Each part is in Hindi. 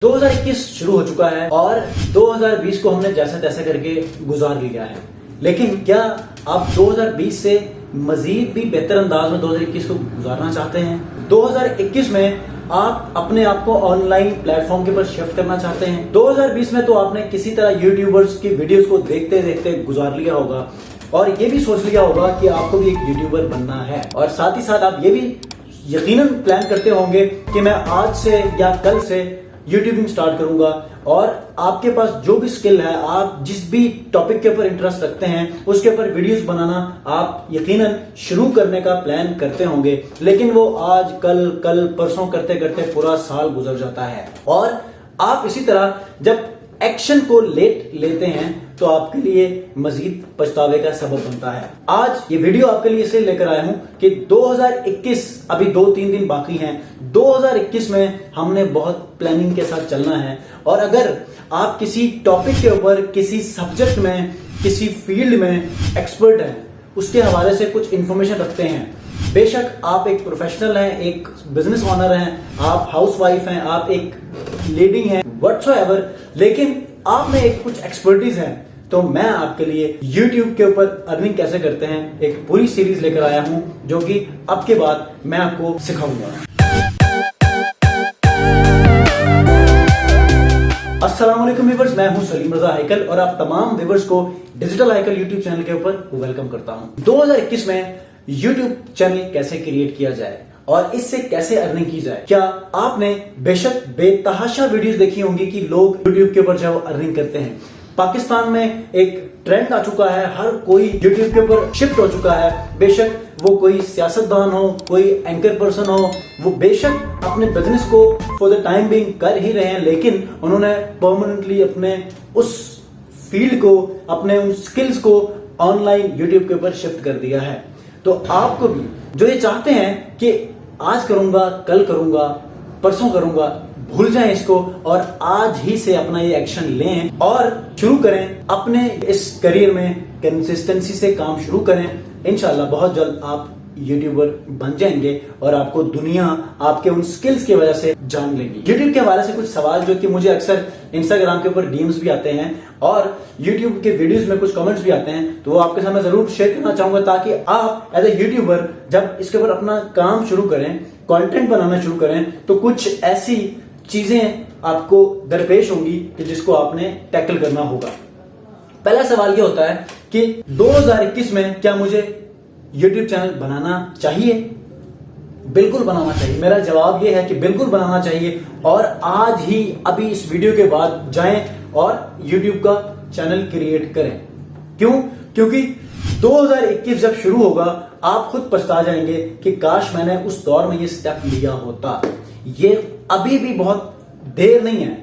2021 शुरू हो चुका है और 2020 को हमने जैसा तैसा करके गुजार लिया है। लेकिन क्या आप 2020 से मजीद भी बेहतर अंदाज में 2021 को गुजारना चाहते हैं? 2021 में आप अपने आप को ऑनलाइन प्लेटफॉर्म के ऊपर शिफ्ट करना चाहते हैं? 2020 में तो आपने किसी तरह यूट्यूबर्स की वीडियोस को देखते देखते गुजार लिया होगा और ये भी सोच लिया होगा कि आपको भी एक यूट्यूबर बनना है, और साथ ही साथ आप ये भी यकीनन प्लान करते होंगे कि मैं आज से या कल से यूट्यूबिंग स्टार्ट करूंगा। और आपके पास जो भी स्किल है, आप जिस भी टॉपिक के ऊपर इंटरेस्ट रखते हैं उसके ऊपर वीडियोस बनाना आप यकीनन शुरू करने का प्लान करते होंगे। लेकिन वो आज कल परसों करते करते पूरा साल गुजर जाता है और आप इसी तरह जब एक्शन को लेट लेते हैं तो आपके लिए मजीद पछतावे का सबब बनता है। आज ये वीडियो आपके लिए इसलिए लेकर आया हूं कि 2021 अभी 2-3 दिन बाकी हैं। 2021 में हमने बहुत प्लानिंग के साथ चलना है, और अगर आप किसी टॉपिक के ऊपर, किसी सब्जेक्ट में, किसी फील्ड में एक्सपर्ट हैं, उसके हवाले से कुछ इंफॉर्मेशन रखते हैं, बेशक आप एक प्रोफेशनल हैं, एक बिजनेस ओनर हैं, आप हाउसवाइफ हैं, आप एक लेडी हैं, व्हाटसोएवर, लेकिन आप में एक कुछ एक्सपर्टीज है, तो मैं आपके लिए YouTube के ऊपर अर्निंग कैसे करते हैं एक पूरी सीरीज लेकर आया हूं, जो कि अब के बाद मैं आपको सिखाऊंगा। अस्सलाम वालेकुम व्यूअर्स, मैं हूं सलीम रजा हैकल और आप तमाम व्यूअर्स को डिजिटल हैकल YouTube चैनल के ऊपर वेलकम करता हूं। 2021 में YouTube चैनल कैसे क्रिएट किया जाए और इससे कैसे अर्निंग की जाए। क्या आपने बेशक बेतहाशा वीडियोस देखी होंगी कि लोग YouTube के ऊपर जब अर्निंग करते हैं। पाकिस्तान में एक ट्रेंड आ चुका है, हर कोई YouTube के ऊपर शिफ्ट हो चुका है। बेशक वो कोई सियासतदान हो, कोई एंकर पर्सन हो, वो बेशक अपने बिजनेस को फॉर द टाइम बीइंग कर ही रहे हैं, लेकिन उन्होंने परमानेंटली अपने उस फील्ड को, अपने उन स्किल्स को ऑनलाइन YouTube के ऊपर शिफ्ट कर दिया है। तो आपको भी जो ये चाहते हैं कि आज करूंगा, कल करूंगा, परसों करूंगा, भूल जाएं इसको और आज ही से अपना ये एक्शन लें और शुरू करें अपने इस करियर में, कंसिस्टेंसी से काम शुरू करें। इंशाल्लाह बहुत जल्द आप यूट्यूबर बन जाएंगे और आपको दुनिया आपके उन स्किल्स की वजह से जान लेगी। यूट्यूब के हवाले से कुछ सवाल जो कि मुझे अक्सर इंस्टाग्राम के ऊपर डीएम्स भी आते हैं और यूट्यूब के वीडियोस में कुछ कमेंट्स भी आते हैं, तो वो आपके सामने जरूर शेयर करना चाहूंगा, ताकि आप एज ए यूट्यूबर जब इसके ऊपर अपना काम शुरू करें, कंटेंट बनाना शुरू करें, तो कुछ ऐसी चीजें आपको दरपेश होंगी कि जिसको आपने टैकल करना होगा। पहला सवाल ये होता है कि 2021 में क्या मुझे YouTube चैनल बनाना चाहिए? बिल्कुल बनाना चाहिए। मेरा जवाब ये है कि बिल्कुल बनाना चाहिए, और आज ही अभी इस वीडियो के बाद जाएं और YouTube का चैनल क्रिएट करें। क्यों? क्योंकि 2021 जब शुरू होगा आप खुद पछता जाएंगे कि काश मैंने उस दौर में ये स्टेप लिया होता। ये अभी भी बहुत देर नहीं है।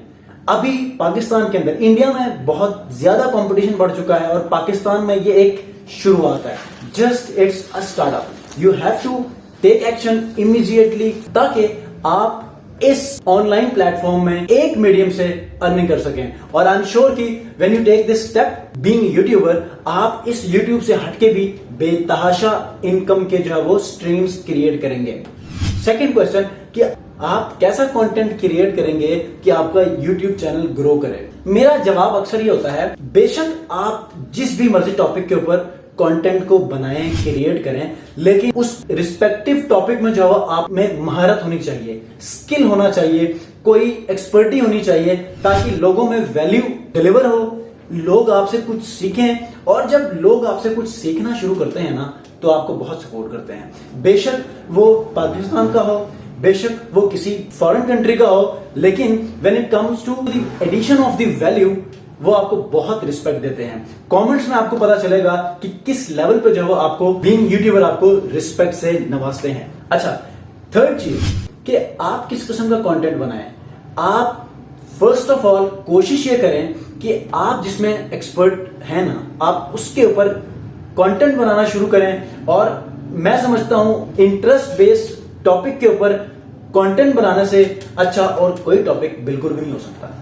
अभी पाकिस्तान के अंदर, इंडिया में बहुत ज्यादा कंपटीशन बढ़ चुका है और पाकिस्तान में ये एक शुरुआत है। Just it's a startup. You have to take action immediately, ताकि आप इस ऑनलाइन प्लेटफॉर्म में एक मीडियम से अर्निंग कर सकें। और आई एम श्योर कि when you take this step being YouTuber, आप इस यूट्यूब से हटके भी बेतहाशा इनकम के जो है वो स्ट्रीम्स क्रिएट करेंगे। सेकेंड क्वेश्चन कि आप कैसा कंटेंट क्रिएट करेंगे कि आपका YouTube चैनल ग्रो करे। मेरा जवाब अक्सर ये होता है, बेशक आप जिस भी मर्जी टॉपिक के ऊपर कंटेंट को बनाएं, क्रिएट करें, लेकिन उस रिस्पेक्टिव टॉपिक में जो आप में महारत होनी चाहिए, स्किल होना चाहिए, कोई एक्सपर्टी होनी चाहिए, ताकि लोगों में वैल्यू डिलीवर हो, लोग आपसे कुछ सीखें। और जब लोग आपसे कुछ सीखना शुरू करते हैं ना, तो आपको बहुत सपोर्ट करते हैं। बेशक वो पाकिस्तान का हो, बेशक वो किसी फॉरेन कंट्री का हो, लेकिन when it comes to the addition of the value, वो आपको बहुत रिस्पेक्ट देते हैं। कमेंट्स में आपको पता चलेगा कि किस लेवल पे जो है आपको बीइंग यूट्यूबर आपको रिस्पेक्ट से नवाजते हैं। अच्छा, थर्ड चीज कि आप किस किस्म का कंटेंट बनाएं। आप फर्स्ट ऑफ ऑल कोशिश ये करें कि आप जिसमें एक्सपर्ट हैं ना, आप उसके ऊपर कंटेंट बनाना शुरू करें। और मैं समझता हूं इंटरेस्ट बेस्ड टॉपिक के ऊपर कंटेंट बनाने से अच्छा और कोई टॉपिक बिल्कुल भी नहीं हो सकता।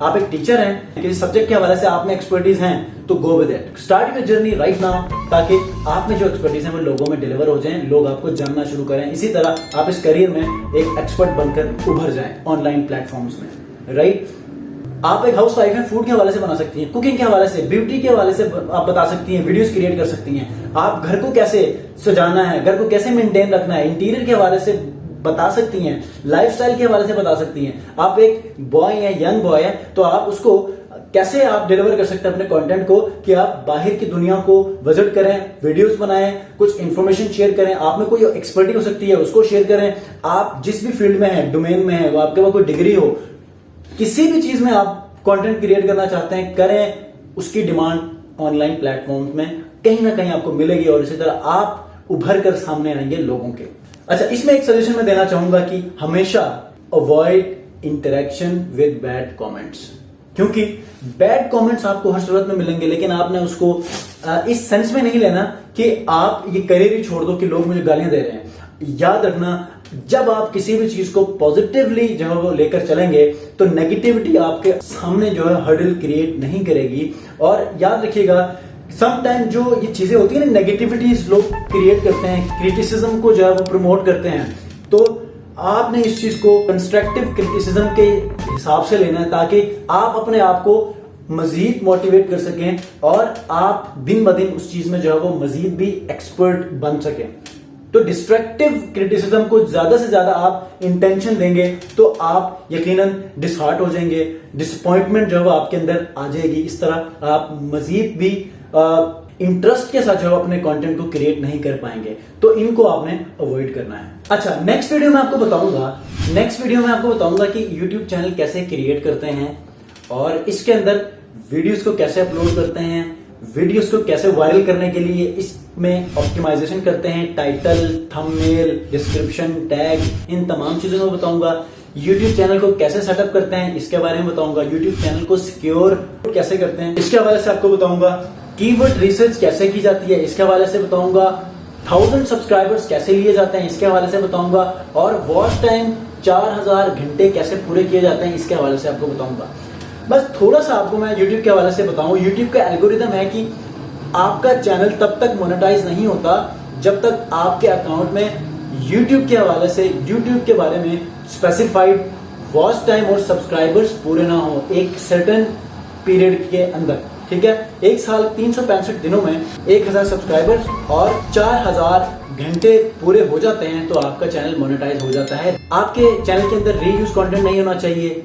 आप एक टीचर हैं, किसी सब्जेक्ट के हवाले से आप में एक्सपर्टीज हैं, तो go with it, start your journey right now, ताकि आप में जो एक्सपर्टीज है वो लोगों में डिलीवर हो जाएं, लोग आपको जानना शुरू करें। इसी तरह आप इस करियर में एक एक्सपर्ट बनकर उभर जाएं ऑनलाइन प्लेटफॉर्म्स में। राइट। आप एक हाउस वाइफ है, फूड के हवाले से बना सकती हैं, कुकिंग के हवाले से, ब्यूटी के हवाले से आप बता सकती हैं, वीडियोस क्रिएट कर सकती हैं। आप घर को कैसे सजाना है, घर को कैसे मेंटेन रखना है, इंटीरियर के हवाले से बता सकती हैं, लाइफस्टाइल के हवाले से बता सकती हैं। आप एक बॉय है, यंग बॉय है, तो आप उसको कैसे आप डिलीवर कर सकते हैं अपने कंटेंट को कि आप बाहर की दुनिया को विजिट करें, वीडियोस बनाएं, कुछ इंफॉर्मेशन शेयर करें, आप में कोई एक्सपर्टी हो सकती है उसको शेयर करें। आप जिस भी फील्ड में है, डोमेन में है, वो आपके पास कोई डिग्री हो, किसी भी चीज में आप कंटेंट क्रिएट करना चाहते हैं, करें। उसकी डिमांड ऑनलाइन प्लेटफॉर्म में कहीं ना कहीं आपको मिलेगी और इसी तरह आप उभर कर सामने आएंगे लोगों के। अच्छा, इसमें एक सजेशन मैं देना चाहूंगा कि हमेशा avoid interaction with bad comments, क्योंकि बैड कमेंट्स आपको हर सूरत में मिलेंगे, लेकिन आपने उसको इस सेंस में नहीं लेना कि आप ये करियर ही छोड़ दो कि लोग मुझे गालियां दे रहे हैं। याद रखना, जब आप किसी भी चीज को पॉजिटिवली जो है वो लेकर चलेंगे तो नेगेटिविटी आपके सामने जो है हर्डल क्रिएट नहीं करेगी। और याद रखिएगा, समटाइम जो ये चीजें होती है ना, नेगेटिविटीज लोग क्रिएट करते हैं, क्रिटिसिज्म को जो है वो प्रमोट करते हैं, तो आपने इस चीज को कंस्ट्रक्टिव क्रिटिसिज्म के हिसाब से लेना है ताकि आप अपने आप को मजीद मोटिवेट कर सकें और आप दिन ब दिन उस चीज में जो है वो मजीद भी एक्सपर्ट बन सकें। तो डिस्ट्रक्टिव क्रिटिसिज्म को ज्यादा से ज्यादा आप इंटेंशन देंगे तो आप यकीनन डिसहार्ट हो जाएंगे, डिसअपॉइंटमेंट जो है वो आपके अंदर आ जाएगी। इस तरह आप मजीद भी इंटरेस्ट के साथ जो अपने कंटेंट को क्रिएट नहीं कर पाएंगे, तो इनको आपने अवॉइड करना है। अच्छा, नेक्स्ट वीडियो में आपको बताऊंगा कि YouTube चैनल कैसे क्रिएट करते हैं और इसके अंदर वीडियोस को कैसे अपलोड करते हैं, वीडियोस को कैसे वायरल करने के लिए इसमें ऑप्टिमाइजेशन करते हैं, टाइटल, थंबनेल, डिस्क्रिप्शन, टैग, इन तमाम चीजों को बताऊंगा। YouTube चैनल को कैसे सेटअप करते हैं इसके बारे में बताऊंगा। YouTube चैनल को सिक्योर कैसे करते हैं इसके हवाले से आपको बताऊंगा। कीवर्ड रिसर्च कैसे की जाती है इसके हवाले से बताऊंगा। 1000 सब्सक्राइबर्स कैसे लिए जाते हैं इसके हवाले से बताऊंगा। और वॉच टाइम 4000 घंटे कैसे पूरे किए जाते हैं इसके हवाले से आपको बताऊंगा। बस थोड़ा सा आपको मैं YouTube के हवाले से बताऊं। YouTube का एल्गोरिदम है कि आपका चैनल तब तक मोनेटाइज नहीं होता जब तक आपके अकाउंट में YouTube के हवाले से, YouTube के बारे में स्पेसिफाइड वॉच टाइम और सब्सक्राइबर्स पूरे ना हो एक सर्टेन पीरियड के अंदर। ठीक है, एक साल 365 दिनों में 1000 सब्सक्राइबर्स और 4000 घंटे पूरे हो जाते हैं तो आपका चैनल मोनेटाइज हो जाता है। आपके चैनल के अंदर रीयूज कंटेंट नहीं होना चाहिए,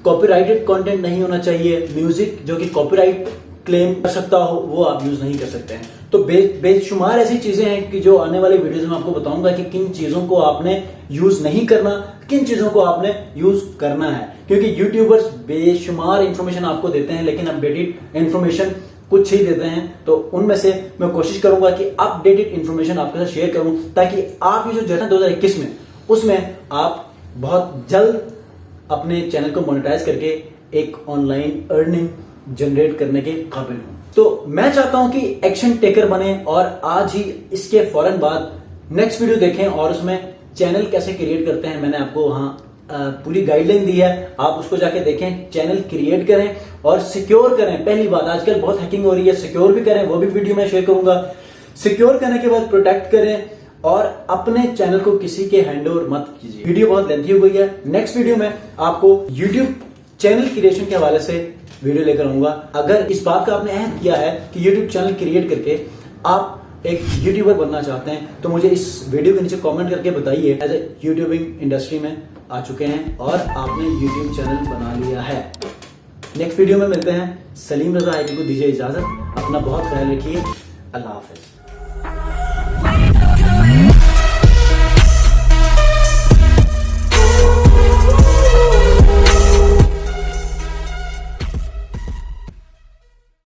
कॉपीराइटेड कंटेंट नहीं होना चाहिए, म्यूजिक जो कि कॉपीराइट क्लेम कर सकता हो वो आप यूज नहीं कर सकते हैं। तो बेशुमार ऐसी चीजें हैं कि जो आने वाली वीडियोस में आपको बताऊंगा कि किन चीजों को आपने यूज नहीं करना, किन चीजों को आपने यूज करना है। क्योंकि यूट्यूबर्स बेशुमार इंफॉर्मेशन आपको देते हैं लेकिन अपडेटेड इंफॉर्मेशन कुछ ही देते हैं, तो उनमें से मैं कोशिश करूंगा कि अपडेटेड इंफॉर्मेशन आपके साथ शेयर करूं ताकि आप ये जो जर्नी 2021 में उसमें आप बहुत जल्द अपने चैनल को मोनेटाइज करके एक ऑनलाइन अर्निंग जनरेट करने के काबिल हूं। तो मैं चाहता हूं कि एक्शन टेकर बने और आज ही इसके फौरन बाद नेक्स्ट वीडियो देखें और उसमें चैनल कैसे क्रिएट करते हैं मैंने आपको वहां पूरी गाइडलाइन दी है, आप उसको जाके देखें। चैनल क्रिएट करें और सिक्योर करें। पहली बात, आजकल बहुत हैकिंग हो रही है, सिक्योर भी करें, वो भी वीडियो में शेयर करूंगा। सिक्योर करने के बाद प्रोटेक्ट करें और अपने चैनल को किसी के हैंडओवर मत कीजिए। वीडियो बहुत लेंथी हो गई है, नेक्स्ट वीडियो में आपको YouTube चैनल क्रिएशन के हवाले से वीडियो लेकर आऊंगा। अगर इस बात का आपने अहद किया है कि YouTube चैनल क्रिएट करके आप एक यूट्यूबर बनना चाहते हैं तो मुझे इस वीडियो के नीचे कमेंट करके बताइए। एज ए यूट्यूबिंग इंडस्ट्री में आ चुके हैं और आपने YouTube चैनल बना लिया है। नेक्स्ट वीडियो में मिलते हैं। सलीम रजा को दीजिए इजाजत, अपना बहुत ख्याल रखिए। अल्लाह हाफिज।